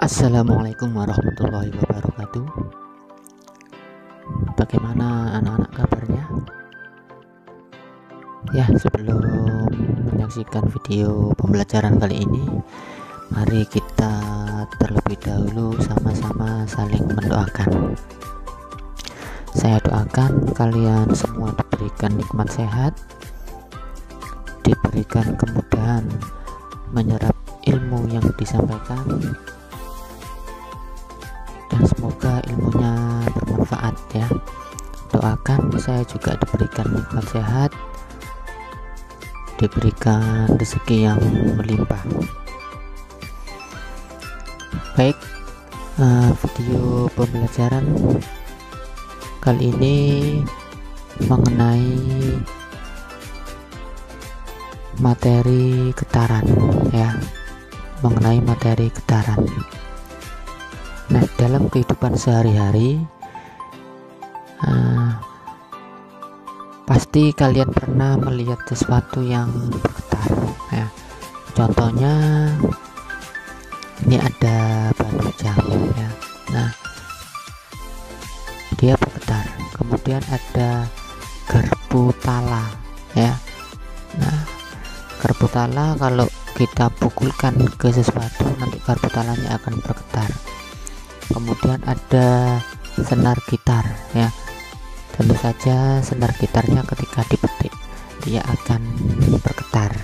Assalamualaikum warahmatullahi wabarakatuh. Bagaimana anak-anak kabarnya? Ya, sebelum menyaksikan video pembelajaran kali ini, mari kita terlebih dahulu sama-sama saling mendoakan. Saya doakan kalian semua diberikan nikmat sehat, diberikan kemudahan menyerap ilmu yang disampaikan, dan semoga ilmunya bermanfaat ya. Doakan saya juga diberikan nikmat sehat, diberikan rezeki yang melimpah. Baik, video pembelajaran kali ini mengenai materi getaran ya, mengenai materi getaran. Nah, dalam kehidupan sehari-hari pasti kalian pernah melihat sesuatu yang bergetar ya. Contohnya ini ada batu jam ya. Nah, dia bergetar. Kemudian ada garpu tala ya. Nah, garpu tala kalau kita pukulkan ke sesuatu, nanti garpu talanya akan bergetar. Kemudian ada senar gitar ya. Tentu saja senar gitarnya ketika dipetik dia akan bergetar.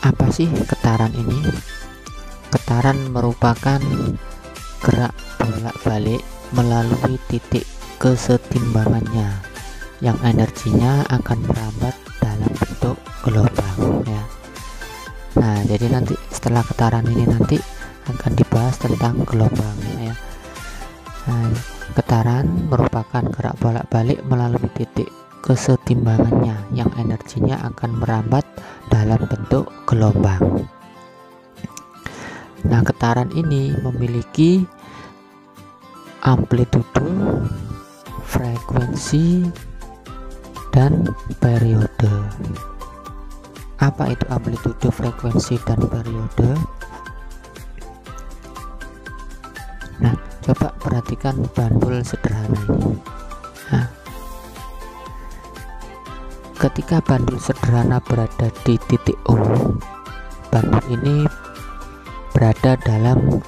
Apa sih getaran ini? Getaran merupakan gerak bolak-balik melalui titik kesetimbangannya yang energinya akan merambat dalam bentuk gelombang ya. Nah, jadi nanti setelah getaran ini nanti akan dibahas tentang gelombang ya. Nah, getaran merupakan gerak bolak-balik melalui titik kesetimbangannya yang energinya akan merambat dalam bentuk gelombang. Nah, getaran ini memiliki amplitudo, frekuensi, dan periode. Apa itu amplitudo, frekuensi, dan periode? Nah, coba perhatikan bandul sederhana ini. Nah, ketika bandul sederhana berada di titik O, bandul ini berada dalam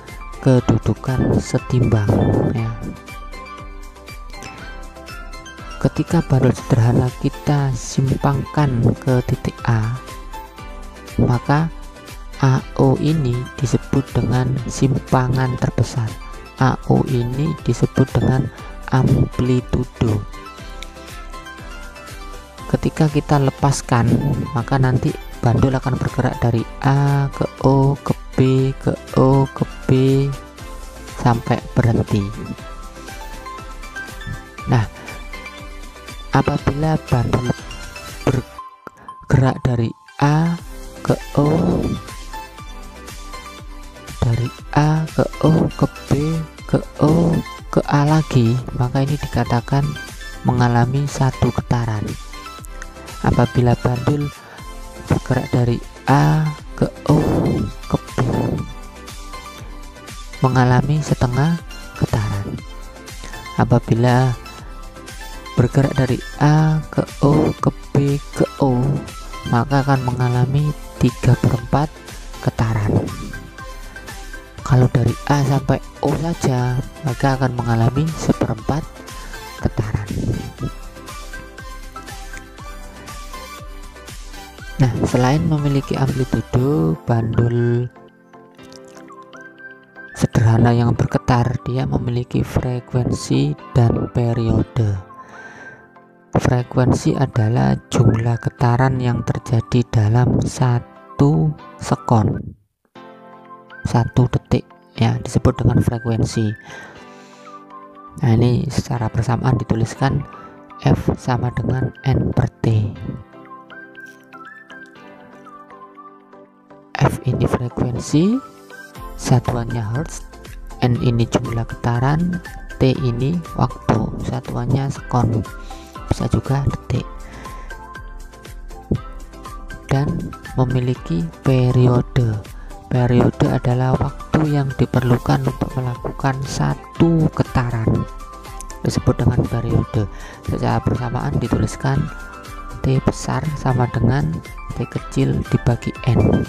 kedudukan setimbang ya. Ketika bandul sederhana kita simpangkan ke titik A, maka AO ini disebut dengan simpangan terbesar. AO ini disebut dengan amplitudo. Ketika kita lepaskan, maka nanti bandul akan bergerak dari A ke O ke B ke O ke B sampai berhenti. Nah, apabila bandul bergerak dari A ke O, dari A ke O ke B ke O ke A lagi, maka ini dikatakan mengalami satu getaran. Apabila bandul bergerak dari A ke O ke B, mengalami setengah getaran. Apabila bergerak dari A ke O ke B ke O, maka akan mengalami 3/4 getaran. Kalau dari A sampai O saja, maka akan mengalami 1/4 getaran. Nah, selain memiliki amplitudo, bandul sederhana yang bergetar, dia memiliki frekuensi dan periode. Frekuensi adalah jumlah getaran yang terjadi dalam 1 sekon, 1 detik ya, disebut dengan frekuensi. Nah, ini secara bersamaan dituliskan F sama dengan N per T. F ini frekuensi, satuannya Hertz, N ini jumlah getaran, T ini waktu, satuannya sekon, bisa juga detik. dan memiliki periode. periode adalah waktu yang diperlukan untuk melakukan satu getaran, disebut dengan periode. Secara bersamaan dituliskan T besar sama dengan T kecil dibagi N.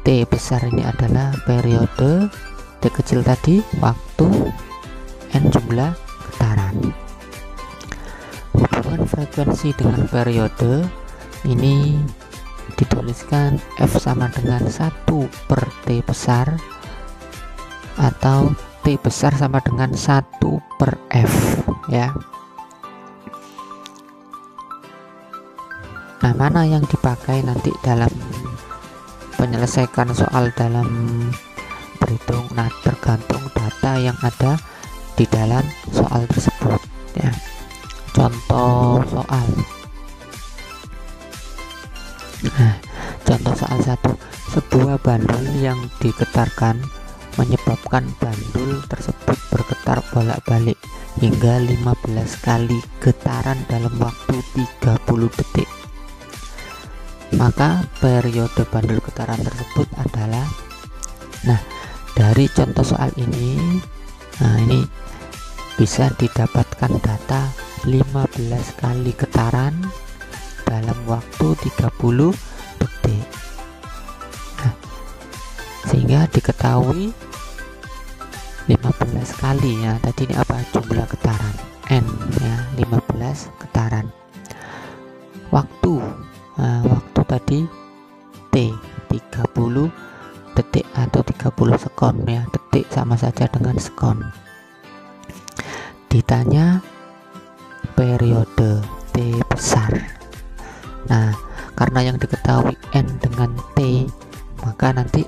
T besar ini adalah periode, T kecil tadi waktu, N jumlah getaran. Hubungan frekuensi dengan periode ini dituliskan F sama dengan 1 per T besar, atau T besar sama dengan 1 per F ya. Nah, mana yang dipakai nanti dalam menyelesaikan soal dalam berhitung? Nah, tergantung data yang ada di dalam soal tersebut ya. Contoh soal. Nah, contoh soal 1, sebuah bandul yang digetarkan menyebabkan bandul tersebut bergetar bolak-balik hingga 15 kali getaran dalam waktu 30 detik. Maka periode bandul getaran tersebut adalah, nah dari contoh soal ini, nah ini bisa didapatkan data 15 kali getaran dalam waktu 30 detik. Nah, sehingga diketahui 15 kali ya, tadi ini apa, jumlah getaran N ya, 15 getaran. Waktu, nah, waktu tadi T 30 detik atau 30 sekon ya, detik sama saja dengan sekon. Ditanya periode T besar. Nah, karena yang diketahui N dengan T, maka nanti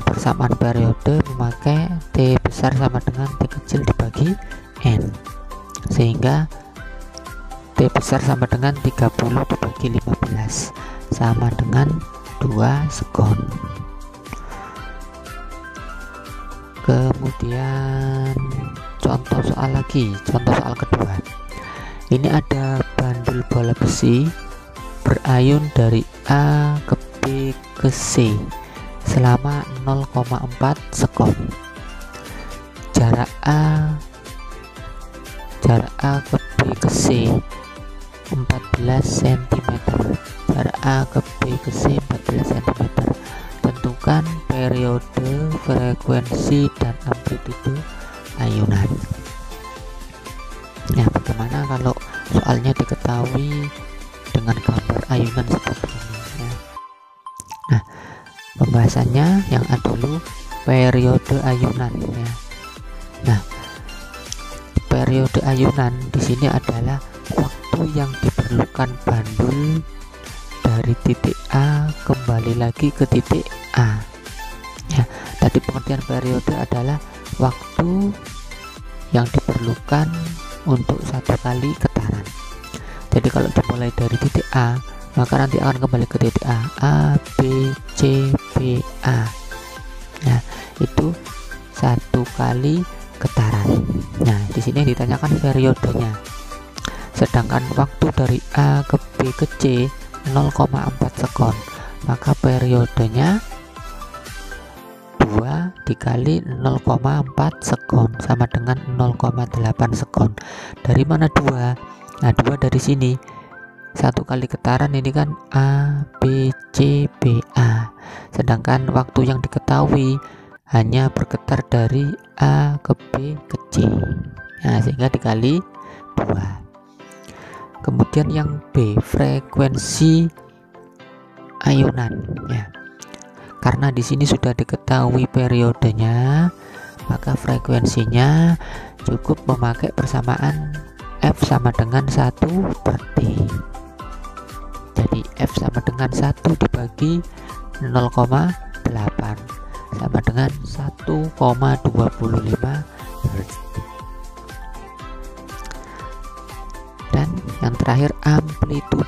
persamaan periode memakai T besar sama dengan T kecil dibagi N, sehingga T besar sama dengan 30 dibagi 15 sama dengan 2 sekon. Kemudian contoh soal lagi, contoh soal kedua. Ini ada bandul bola besi berayun dari A ke B ke C selama 0,4 sekon. Jarak A ke B ke C 14 cm. Jarak A ke B ke C 14 cm. Tentukan periode, frekuensi, dan amplitude ayunan. Nah, bagaimana kalau soalnya diketahui dengan gambar ayunan seperti ini ya. Nah, pembahasannya yang dulu periode ayunan ya. Nah, periode ayunan di sini adalah waktu yang diperlukan bandul dari titik A kembali lagi ke titik A ya. Tadi pengertian periode adalah waktu yang diperlukan untuk satu kali getaran. Jadi kalau dimulai dari titik A, maka nanti akan kembali ke titik A, B, C, B, A. Nah, itu satu kali getaran. Nah, di sini ditanyakan periodenya. Sedangkan waktu dari A ke B ke C 0,4 sekon, maka periodenya 2 dikali 0,4 sekon sama dengan 0,8 sekon. Dari mana 2? Nah, 2 dari sini. Satu kali getaran ini kan A, B, C, B, A. Sedangkan waktu yang diketahui hanya bergetar dari A ke B ke C. Nah, sehingga dikali 2. Kemudian yang B, frekuensi ayunan ya. Karena di sini sudah diketahui periodenya, maka frekuensinya cukup memakai persamaan F sama dengan 1 per T. Jadi F sama dengan 1 dibagi 0,8 sama dengan 1,25 Hz. Dan yang terakhir amplitudo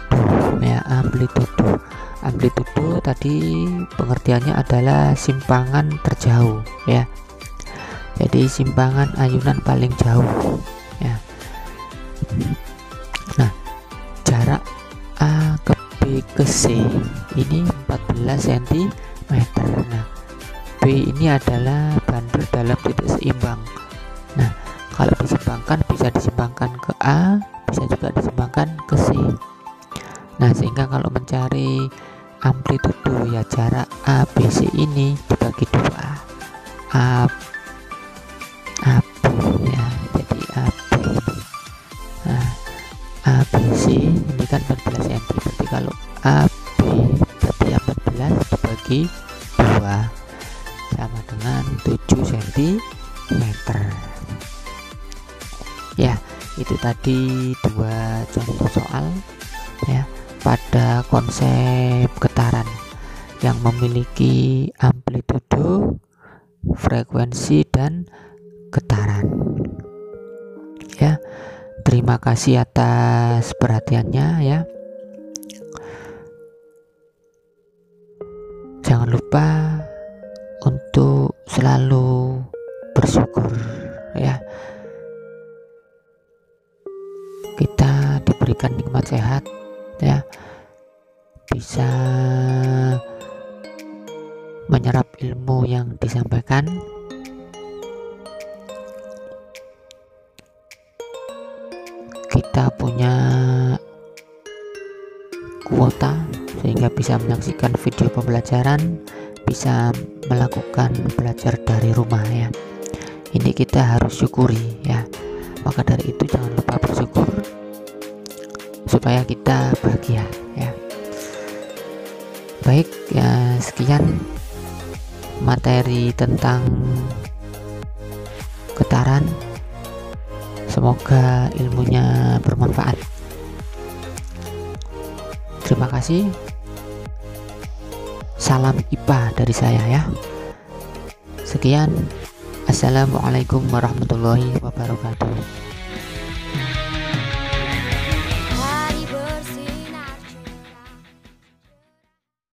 ya, amplitudo. Amplitudo tadi pengertiannya adalah simpangan terjauh ya. Jadi simpangan ayunan paling jauh ya. Nah, jarak A ke B ke C ini 14 cm meter. Nah, B ini adalah bandul dalam titik seimbang. Nah, kalau disimbangkan bisa disimbangkan ke A, bisa juga disimbangkan ke C. Nah, sehingga kalau mencari amplitudo ya jarak ABC ini dibagi dua, AB ya, jadi AB. Nah, ABC ini kan 14 cm, berarti kalau AB berarti 14 dibagi 2 sama dengan 7 cm. Ya, itu tadi dua contoh soal ya pada konsep getaran yang memiliki amplitudo, frekuensi, dan getaran. Ya, terima kasih atas perhatiannya ya. Jangan lupa untuk selalu bersyukur ya. Kita diberikan nikmat sehat ya, bisa menyerap ilmu yang disampaikan, kita punya kuota sehingga bisa menyaksikan video pembelajaran, bisa melakukan belajar dari rumah ya. Ini kita harus syukuri ya. Maka dari itu jangan lupa bersyukur supaya kita bahagia ya. Baik ya, sekian materi tentang getaran. Semoga ilmunya bermanfaat. Terima kasih. Salam IPA dari saya ya. Sekian. Assalamualaikum warahmatullahi wabarakatuh.